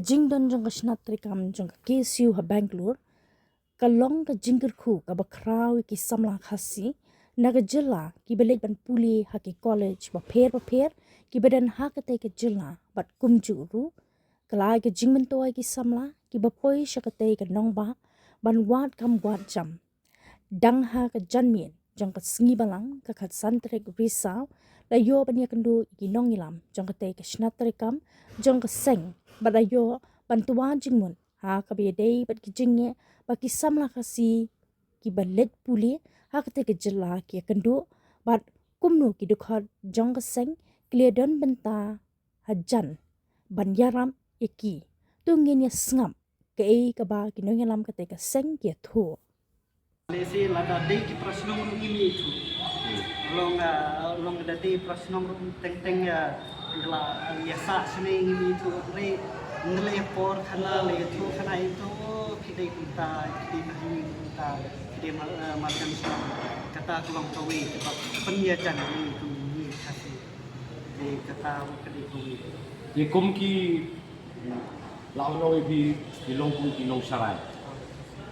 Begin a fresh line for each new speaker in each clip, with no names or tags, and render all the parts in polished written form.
jing don jong ka snatri kam jong ka KSU ha Bangalore kalong ka jingker khu ka bakrawi ki samla khasi naga jilla ki belej ban puli ha ki college ba pher ki bedan ha ka te ke jilla bat kumju ru kala ke jingmen toy ki samla ki ba poi shakate ka nong ba ban wat kam wat jam dang ha ka janmien jong ka sngi balang ka khat santrek risaw la yo ban ya kandu ki nong ilam jong ka te ke snatri kam jong ka seng bada yo bantuan jingmun ha ka be dei bat ki jingye ba ki samla khasi ki balet puli ha ka te ke jilla ki kandu bat kumnu ki dukhat jong ka seng kledon benta hajan ban yaram eki tungin ya sngam ke ka ba ki nong ilam ka te ka seng ki thu
Lesi lada dei ki prasnong rum ini itu. Long da dei prasnong rum teng ya la yasa sene ini itu re ngle por khana le itu khana itu kidai kunta kidai bahi kunta kidai makan kata kelong kawi sebab penyajan ini itu ni khasi de kata kidai kawi
ye kum ki lao noi bi long kum ki long sarai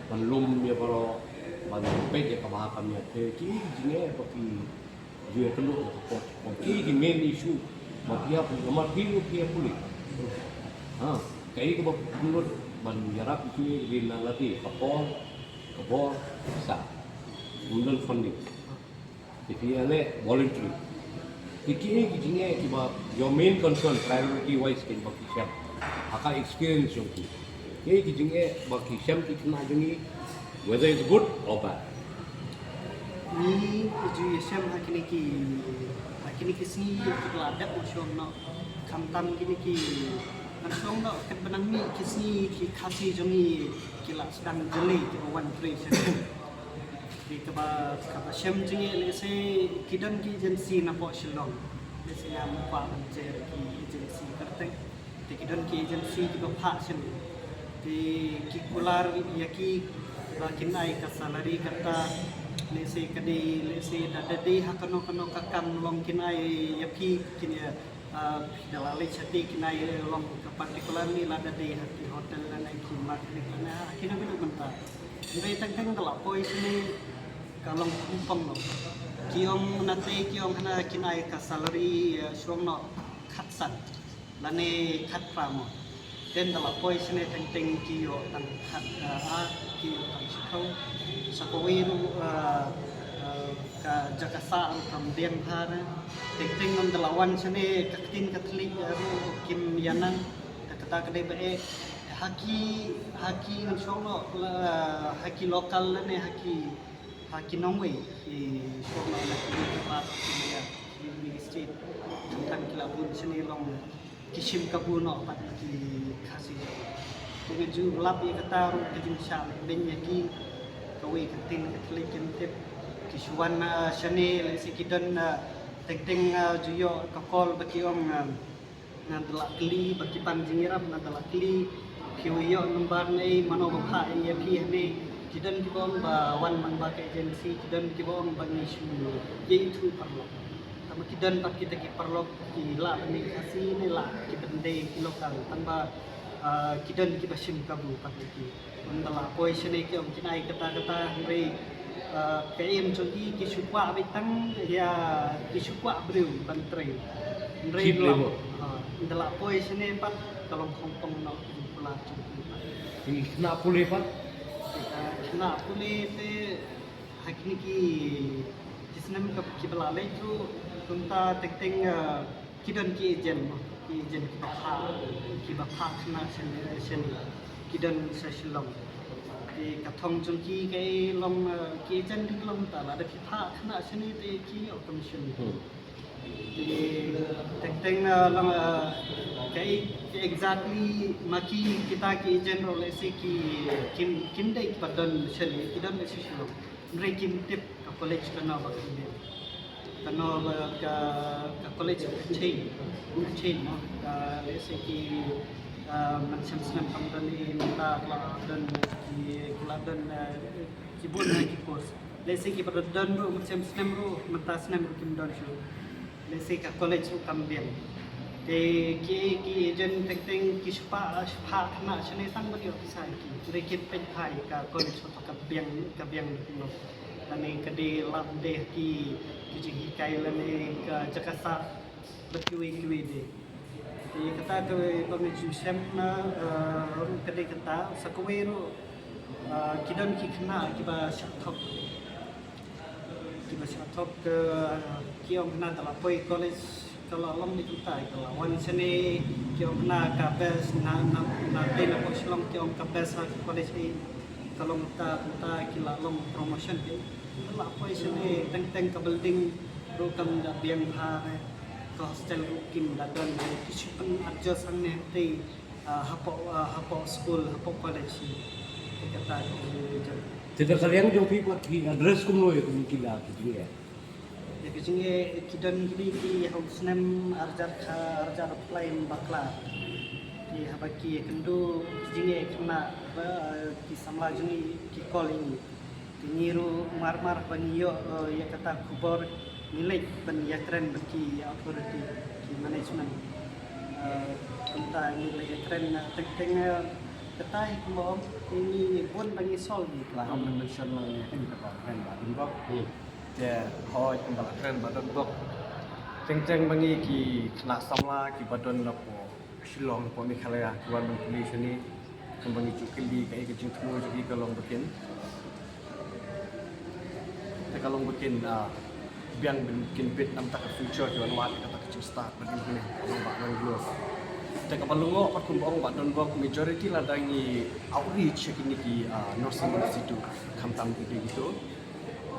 ban lum ya baro ban pek ya kama kami te ki jine ko ki je kelu ko ki main issue ma dia pun nomor dia pulih ha kai ko menurut ban yarap ki rina lati kapor sa undal funding if you are voluntary ki jine ki ba your main concern priority wise kin ba ki sham aka experience yo ki jine ba ki sham ki na jini whether it's good or bad.
Ni ju yesem hakini ki sni kita ada ushom no kamtam kini ki ushom no kebenang mi ki sni ki khasi jongi ki la sedang jeli ki one creation di kaba shem jingi lese kidan ki agency na po shilong lese ya pa anjer ki agency karte di kidan ki agency ki pa shen di ki kular yaki bakin ai ka salary kata lese kadi lese dadi hakano kakam long kinai yapi kin ya dalale chati kinai long particular ni la dadi hati hotel dan ai ki market na kina bidu menta ngai tang dala poi sini kalong kumpang no kiong nate kiong hana kinai ka salary shrom no khatsan lane khat pramo dan dalam poin sini tentang kio tang kio tang sikau sakawiru ka jakasa kam diam hara tentang on dalawan sini katin katlik kim yanan kata kedai be haki nsono haki lokal ne haki nongwe sono la tempat ya di state tentang kilabun sini long kisim kabuno pat ki khasi ko ju lap ye kata ru kijin sham ben yaki kawi katin katlik kentep kisuan shane le sikidan teng juyo kakol baki om ngadla kli baki panjingiram ngadla kli kiwiyo numbar nei mano bapha ye pi ne kidan kibom ba wan man ba ke agency kidan kibom ba ni shu ye itu parlo kami kidan pat kita ki perlu ki la ni kasi ni la ki bende ki lokal tanpa kidan ki basim kabu pat ki undala position ki om kinai kata hre kaim jogi ki sukwa bitang ya ki sukwa breu bantre hre undala position pat kalau kompong no pula
Ki na pulih pat
na pulih te hakni ki kisnam ki belalai tu kunta teng kidan ki ejen ki bapha khna sen kidan sa shilong ki kathong jung ki kai long ki ejen ding long ta la da ki pha khna sen te ki commission teng long kai exactly maki kita ki ejen role se ki kim dai padan sen kidan se shilong re kim tip ka college kana ba kano ka college chain no lese ki macam senam company minta dan kibun ki course lese ki pada dan ru macam senam ru minta senam ru kim dan shu lese ka college ru kambian ki agent teng ki spa kena sini tang bagi ofisai ki rekit pen hai ka college atau ka biang no tani kade lab deh ki ji kai lane ka Jakarta berkiwi de kata ke college sem na kade kata sakawero kidan ki kena ki ba syatok ke kiong kena talapoi college kalau lom di kita kalau wan sini kiong kena kabes na tena ko silong kiong kabes ha college ni kalau kita kila lom promotion ni kalau apa sini teng ke building ro kam da biang ha ke hostel kim da don kisu pen adjust ang ne ti hapo school hapo college kata
Tidak kalian jauh pi buat ki address kumno ya kumikila gitu ya.
Jadi kidan gini ki hausnem arjar apply bakla ki habaki kendu jinge kena ki samla jini ki calling ki niru mar baniyo ya kata kubor nilai ban ya keren bagi authority ki management tentang nilai keren teng kata hikmah ini pun bagi sol ni
lah mình sơn là em các bạn keren badan bok je hoi kembali keren badan bok ceng bangi ki kena samla ki badan lapo silong po mi khalaya kuan bang police ni kembali cukili kai ke jing tumo jadi kalong bikin biang bikin bit nam tak future juan wat kata kecil start badan ni kalong bak nang glow Teka palungo pat kumbong badan bok majority lah dangi outreach kini ki nursing institute kamtam gitu.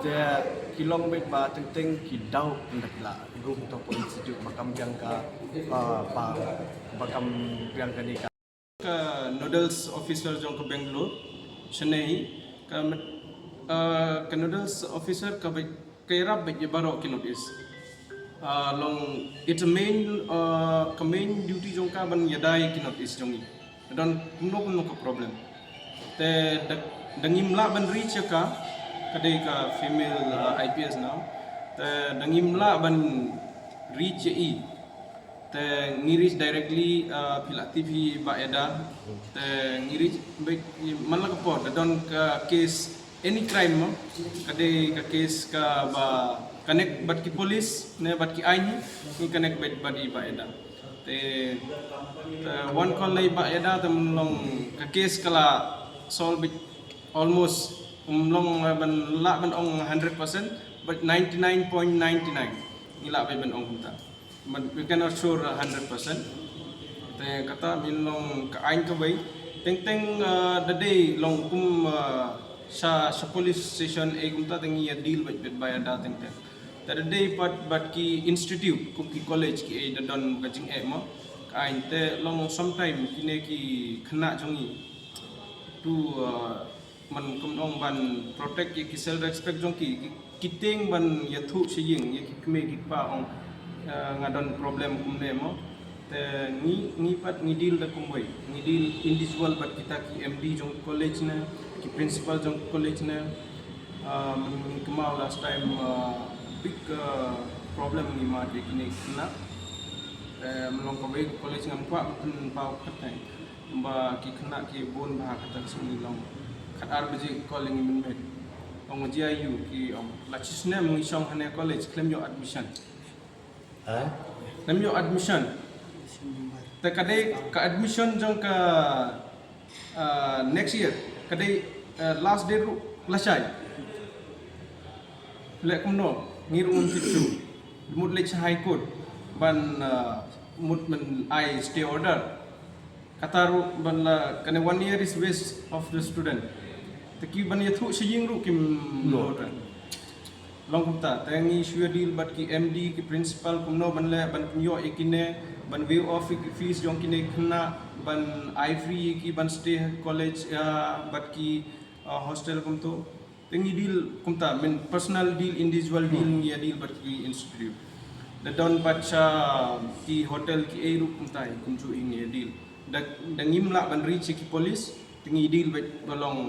Dia kilong bet ba teng ki dau ndak la room to institute makam jangka makam jangka ni
ka noodles officer jong ke Bangalore Chennai ka noodles officer ka kairap bet baro kinotis long it's a main duty jong ka ban yadai kinot is jongi dan kuno ka problem te dangim la ban reach ka kadai ka female IPS now te dangim la ban reach te ngiris directly pila TV ba eda te ngiris malak po don ka case any crime kadai ka case ka ba connect bat ki police ne bat ki aini ni connect bat ba eda te one call lai ba eda tam long ka case kala solve it almost long ban ong 100% but 99.99 ila ban ong kunta but we cannot sure 100% te kata min long ka ain ka bai teng the day long sa police station kumta tengi ya deal bat ba eda teng Tadi day but ki institute ki college ki don kajing mo kain te long sometime kine ki kena jongi tu man kumong ban protect ki self respect jong ki kiting ban ya thu siying ya ki kme ki pa ong ngadon problem kumne mo te ni pat ni deal da kumboy ni deal individual but kita ki MD jong college na ki principal jong college na kemau last time big problem ni ma de kini kena melong ko baik college ngam kwa pun pau katai ba ki kena ki bon ba kata sini long kat ar beji calling min met ong jiu ki la chisne mung isong hane college claim your admission claim your admission ta kadai ka admission jong ka next year kadai last day ru lasai lek kumno ngirung titu mut lech high court ban mut men I stay order kataru ban la kane 1 year is waste of the student taki ban yathu siying ru kim order long kumta tangi sure deal bat ki MD ki principal kumno ban le ban yo ikine ban view of fees jong kine khna ban I free ki ban stay college bat ki hostel kumto tengi deal kumta men personal deal individual deal ya deal bat ki institute da don bacha ki hotel ki eru kumta kunju ini deal da ngimla ban reach ki police tengi deal bat balong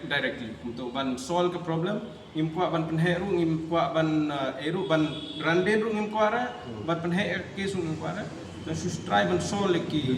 directly kumto ban solve ke problem ngimpuak ban penhe ru ngimpuak ban eru ban randen ru ngimpuak ra ban penhe ke su ngimpuak ra dan sustrai ban sol ki